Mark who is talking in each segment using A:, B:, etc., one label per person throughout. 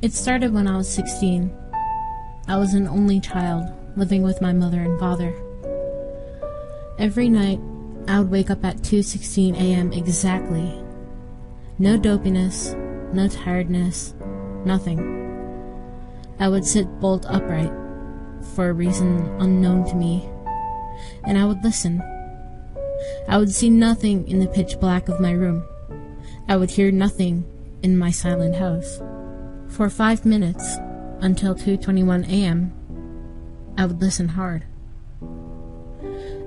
A: It started when I was 16. I was an only child, living with my mother and father. Every night, I would wake up at 2:16 a.m. exactly. No dopiness, no tiredness, nothing. I would sit bolt upright, for a reason unknown to me, and I would listen. I would see nothing in the pitch black of my room. I would hear nothing in my silent house. For 5 minutes, until 2:21 a.m., I would listen hard.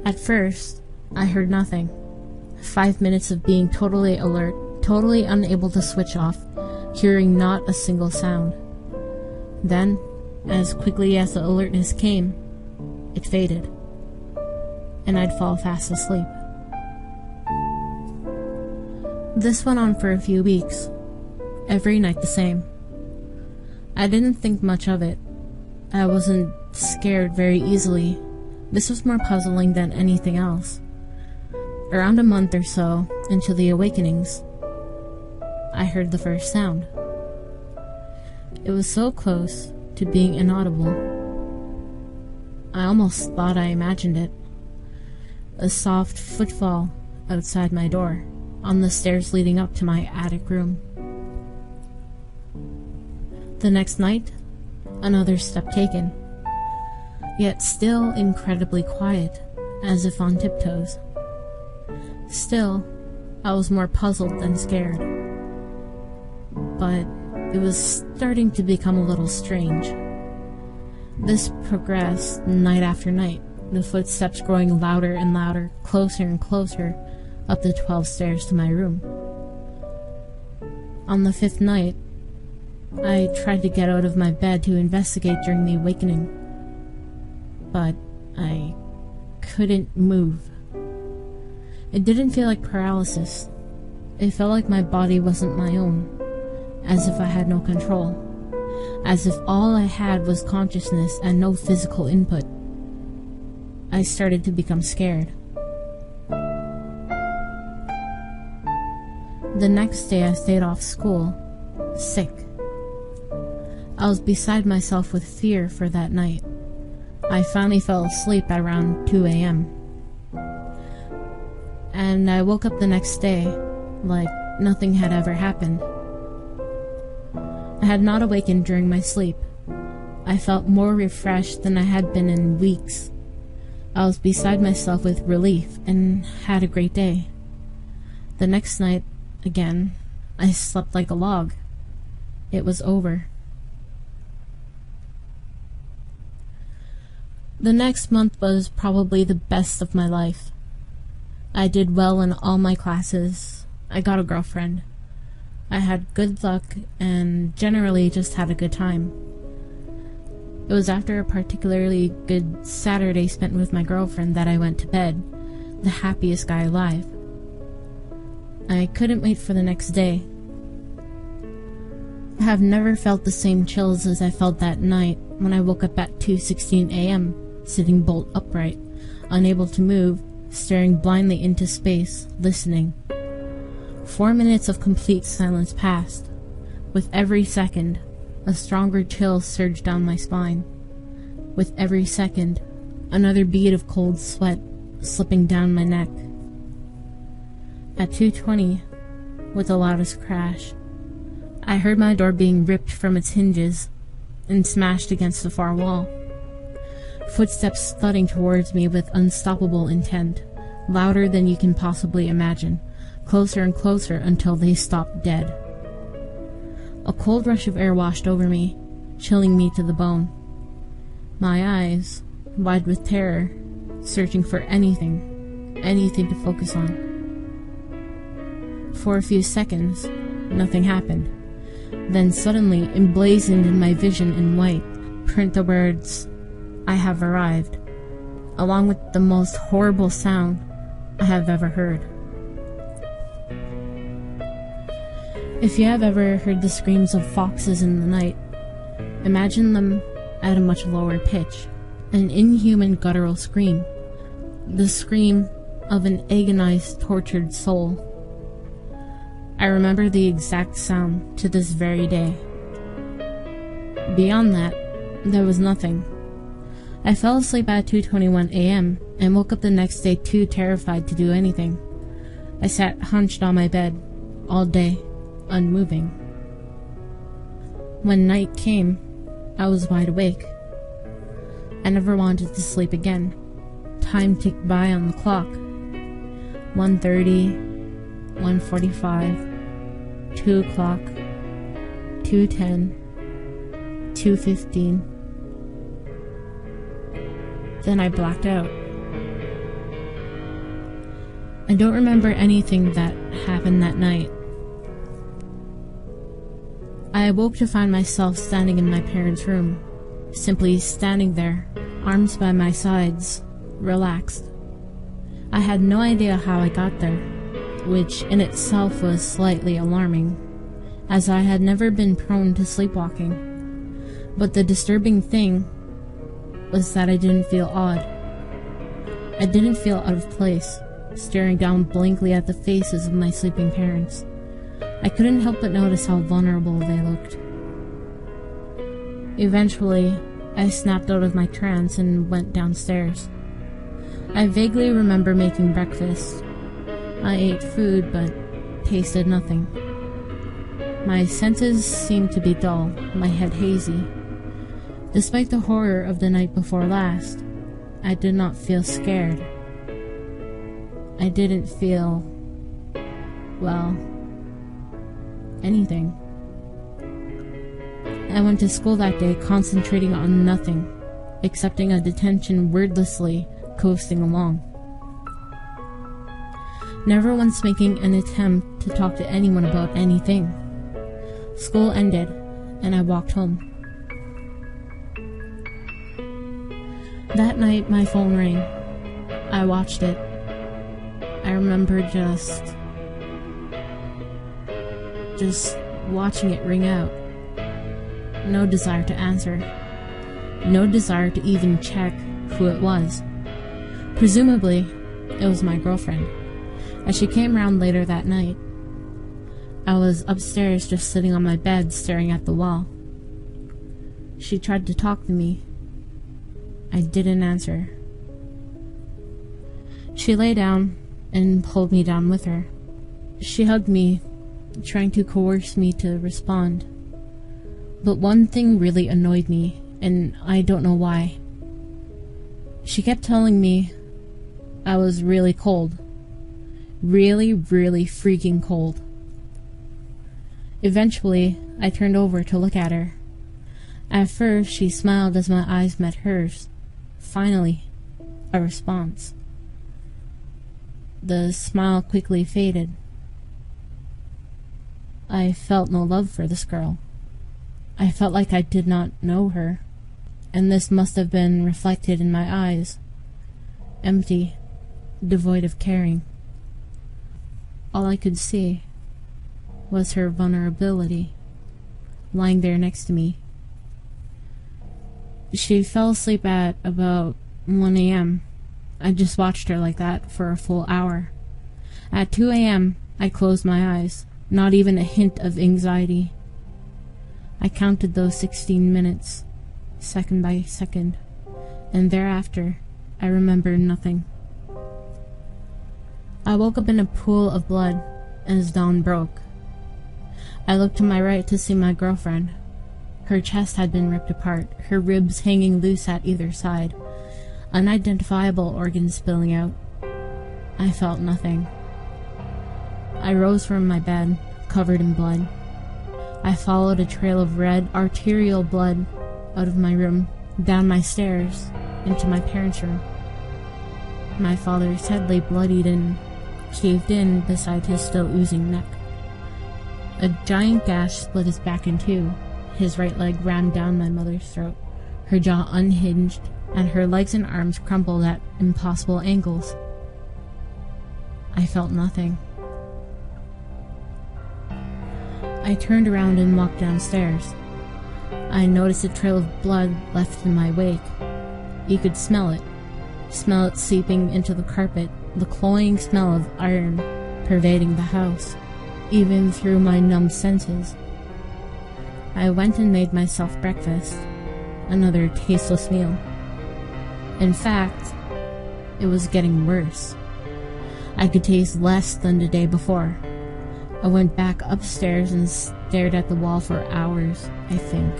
A: At first, I heard nothing. 5 minutes of being totally alert, totally unable to switch off, hearing not a single sound. Then, as quickly as the alertness came, it faded, and I'd fall fast asleep. This went on for a few weeks, every night the same. I didn't think much of it. I wasn't scared very easily. This was more puzzling than anything else. Around a month or so into the awakenings, I heard the first sound. It was so close to being inaudible, I almost thought I imagined it. A soft footfall outside my door, on the stairs leading up to my attic room. The next night, another step taken, yet still incredibly quiet, as if on tiptoes. Still, I was more puzzled than scared. But it was starting to become a little strange. This progressed night after night, the footsteps growing louder and louder, closer and closer, up the 12 stairs to my room. On the 5th night, I tried to get out of my bed to investigate during the awakening, but I couldn't move. It didn't feel like paralysis. It felt like my body wasn't my own, as if I had no control, as if all I had was consciousness and no physical input. I started to become scared. The next day I stayed off school, sick. I was beside myself with fear for that night. I finally fell asleep at around 2 a.m. And I woke up the next day like nothing had ever happened. I had not awakened during my sleep. I felt more refreshed than I had been in weeks. I was beside myself with relief and had a great day. The next night, again, I slept like a log. It was over. The next month was probably the best of my life. I did well in all my classes. I got a girlfriend. I had good luck and generally just had a good time. It was after a particularly good Saturday spent with my girlfriend that I went to bed, the happiest guy alive. I couldn't wait for the next day. I have never felt the same chills as I felt that night when I woke up at 2:16 a.m., sitting bolt upright, unable to move, staring blindly into space, listening. 4 minutes of complete silence passed. With every second, a stronger chill surged down my spine. With every second, another bead of cold sweat slipping down my neck. At 2:20, with the loudest crash, I heard my door being ripped from its hinges and smashed against the far wall. Footsteps thudding towards me with unstoppable intent, louder than you can possibly imagine, closer and closer until they stopped dead. A cold rush of air washed over me, chilling me to the bone. My eyes, wide with terror, searching for anything to focus on. For a few seconds, nothing happened. Then suddenly, emblazoned in my vision in white, print the words, "I have arrived," along with the most horrible sound I have ever heard. If you have ever heard the screams of foxes in the night, imagine them at a much lower pitch, an inhuman guttural scream, the scream of an agonized, tortured soul. I remember the exact sound to this very day. Beyond that, there was nothing. I fell asleep at 2:21 a.m. and woke up the next day too terrified to do anything. I sat hunched on my bed all day, unmoving. When night came, I was wide awake. I never wanted to sleep again. Time ticked by on the clock. 1:30, 1:45, 2 o'clock, 2:10, 2:15. Then I blacked out. I don't remember anything that happened that night. I awoke to find myself standing in my parents' room, simply standing there, arms by my sides, relaxed. I had no idea how I got there, which in itself was slightly alarming, as I had never been prone to sleepwalking. But the disturbing thing was that I didn't feel odd. I didn't feel out of place, staring down blankly at the faces of my sleeping parents. I couldn't help but notice how vulnerable they looked. Eventually, I snapped out of my trance and went downstairs. I vaguely remember making breakfast. I ate food, but tasted nothing. My senses seemed to be dull, my head hazy. Despite the horror of the night before last, I did not feel scared. I didn't feel, well, anything. I went to school that day concentrating on nothing, accepting a detention wordlessly, coasting along. Never once making an attempt to talk to anyone about anything. School ended, and I walked home. That night, my phone rang. I watched it. I remember just watching it ring out. No desire to answer. No desire to even check who it was. Presumably, it was my girlfriend, as she came round later that night. I was upstairs just sitting on my bed staring at the wall. She tried to talk to me. I didn't answer. She lay down and pulled me down with her. She hugged me, trying to coerce me to respond. But one thing really annoyed me, and I don't know why. She kept telling me I was really cold. Really, really freaking cold. Eventually, I turned over to look at her. At first, she smiled as my eyes met hers. Finally, a response. The smile quickly faded. I felt no love for this girl. I felt like I did not know her, and this must have been reflected in my eyes. Empty, devoid of caring. All I could see was her vulnerability, lying there next to me. She fell asleep at about 1 a.m. I just watched her like that for a full hour. At 2 a.m., I closed my eyes, not even a hint of anxiety. I counted those 16 minutes, second by second, and thereafter, I remember nothing. I woke up in a pool of blood as dawn broke. I looked to my right to see my girlfriend. Her chest had been ripped apart, her ribs hanging loose at either side, unidentifiable organs spilling out. I felt nothing. I rose from my bed, covered in blood. I followed a trail of red, arterial blood out of my room, down my stairs, into my parents' room. My father's head lay bloodied and caved in beside his still oozing neck. A giant gash split his back in two. His right leg rammed down my mother's throat. Her jaw unhinged, and her legs and arms crumpled at impossible angles. I felt nothing. I turned around and walked downstairs. I noticed a trail of blood left in my wake. You could smell it seeping into the carpet, the cloying smell of iron pervading the house, even through my numb senses. I went and made myself breakfast, another tasteless meal. In fact, it was getting worse. I could taste less than the day before. I went back upstairs and stared at the wall for hours, I think.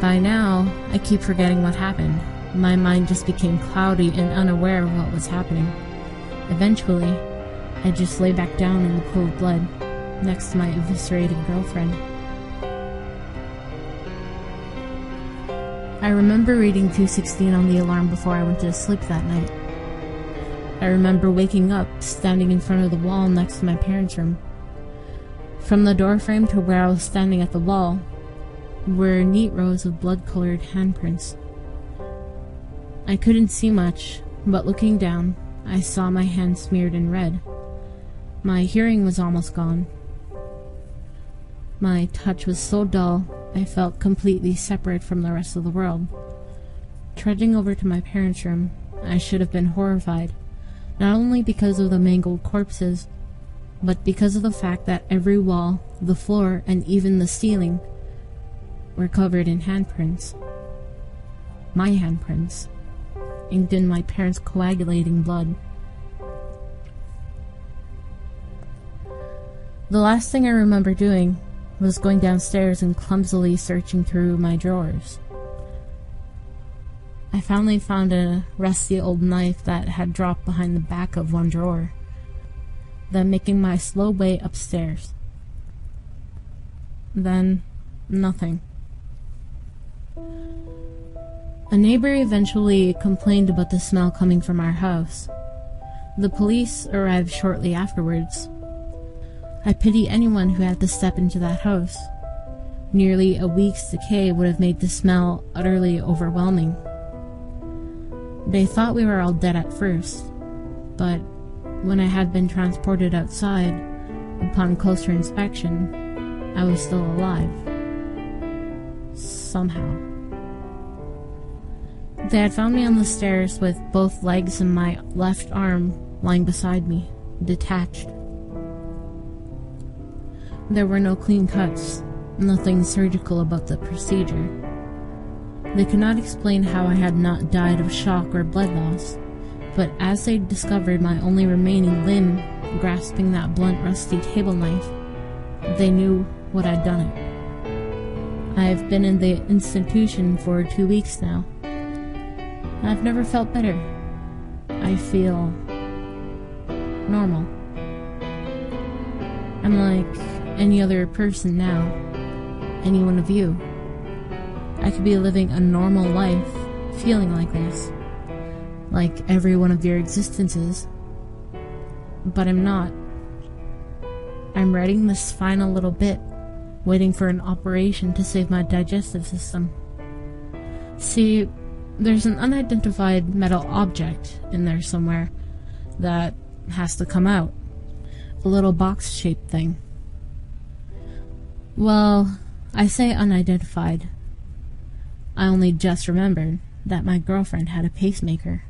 A: By now, I keep forgetting what happened. My mind just became cloudy and unaware of what was happening. Eventually, I just lay back down in the cold blood, next to my eviscerated girlfriend. I remember reading 216 on the alarm before I went to sleep that night. I remember waking up, standing in front of the wall next to my parents' room. From the doorframe to where I was standing at the wall were neat rows of blood-colored handprints. I couldn't see much, but looking down, I saw my hand smeared in red. My hearing was almost gone. My touch was so dull, I felt completely separate from the rest of the world. Trudging over to my parents' room, I should have been horrified, not only because of the mangled corpses, but because of the fact that every wall, the floor, and even the ceiling were covered in handprints. My handprints, inked in my parents' coagulating blood. The last thing I remember doing was going downstairs and clumsily searching through my drawers. I finally found a rusty old knife that had dropped behind the back of one drawer, then making my slow way upstairs. Then, nothing. A neighbor eventually complained about the smell coming from our house. The police arrived shortly afterwards. I pity anyone who had to step into that house. Nearly a week's decay would have made the smell utterly overwhelming. They thought we were all dead at first, but when I had been transported outside, upon closer inspection, I was still alive. Somehow. They had found me on the stairs with both legs and my left arm lying beside me, detached. There were no clean cuts, nothing surgical about the procedure. They could not explain how I had not died of shock or blood loss, but as they discovered my only remaining limb grasping that blunt, rusty table knife, they knew what had done it. I've been in the institution for 2 weeks now. I've never felt better. I feel normal. I'm like any other person now, any one of you. I could be living a normal life, feeling like this, like every one of your existences, but I'm not. I'm writing this final little bit, waiting for an operation to save my digestive system. See, there's an unidentified metal object in there somewhere that has to come out. A little box-shaped thing. Well, I say unidentified. I only just remembered that my girlfriend had a pacemaker.